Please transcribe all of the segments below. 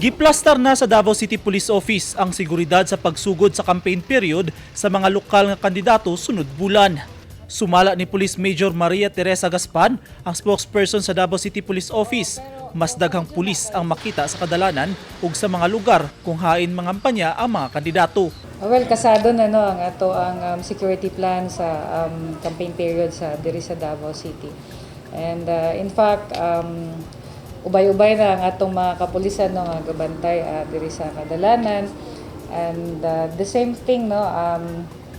Giplastar na sa Davao City Police Office ang seguridad sa pagsugod sa campaign period sa mga lokal nga kandidato sunod bulan. Sumala ni Police Major Maria Teresa Gaspan, ang spokesperson sa Davao City Police Office. Mas daghang pulis ang makita sa kadalanan ug sa mga lugar kung hain mangampanya ang mga kandidato. Well, kasado na no ang ato ang security plan sa campaign period sa diri sa Davao City. And in fact, ubay-ubay na ang atong mga kapulisan no nga gabantay diri sa kadalanan. And the same thing no,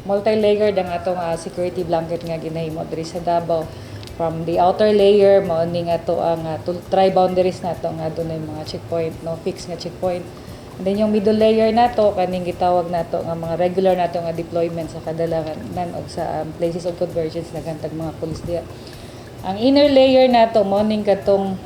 multi-layered ang atong security blanket nga ginahimo diri sa Davao. From the outer layer mao ni nga to ang tri-boundaries nato nga dunay mga checkpoint no, fixed nga checkpoint. And then yung middle layer nato kaning gitawag nato nga mga regular nato nga deployment sa kadalanan og sa places of convergence na kantag mga pulis diya. Ang inner layer nato mao ning katong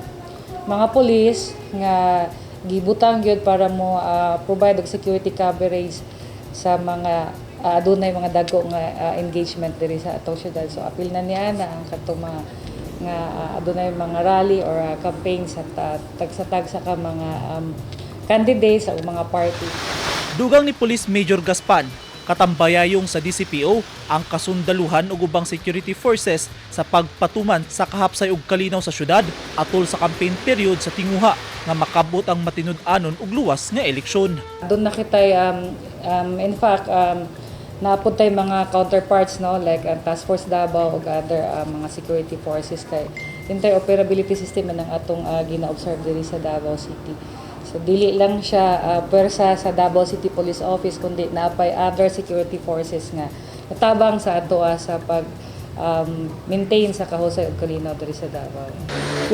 mga pulis nga gibutang gyud para mo provide og security coverage sa mga adunay mga dagko nga engagement diri sa atong syudad. So apil na niya na ang katong mga nga adunay mga rally or campaigns sa tagsa-tagsa ka mga candidates o mga party. Dugang ni Police Major Gaspan, katambayayong sa DCPO ang kasundaluhan ug ubang security forces sa pagpatuman sa kahapsay ug kalinaw sa syudad atol sa campaign period sa tinguha nga makabot ang matinud-anon ug luwas nga eleksyon. Doon nakitay in fact napuntay mga counterparts no like ang Task Force Davao ug other mga security forces kay interoperability system ng atong gina-observe diri sa Davao City. So dili lang siya pwersa sa Davao City Police Office kundi naapay other security forces nga natabang sa ato sa pag maintain sa kahusay ug kalinaw diri sa Davao.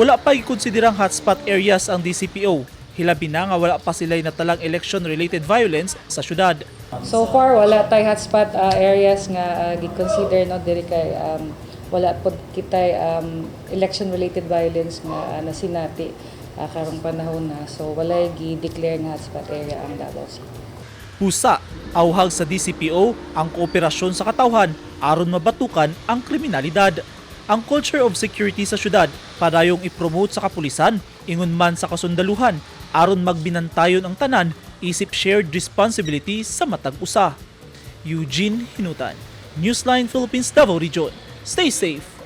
Wala pa ikonsiderang hotspot areas ang DCPO. Hilabi na nga wala pa sila'y natalang election-related violence sa syudad. So far wala tay hotspot areas nga gi-consider no diri kay wala pod kitay election-related violence nga nasinati karong panahon na. So walay gi-declare nga hotspot area ang Davao City. Husa, auhag sa DCPO ang kooperasyon sa katawhan aron mabatukan ang kriminalidad. Ang culture of security sa syudad padayong ipromote sa kapulisan ingon man sa kasundaluhan aron magbinantayon ang tanan isip shared responsibility sa matag usa. Eugene Hinutan, Newsline Philippines Davao Region. Stay safe.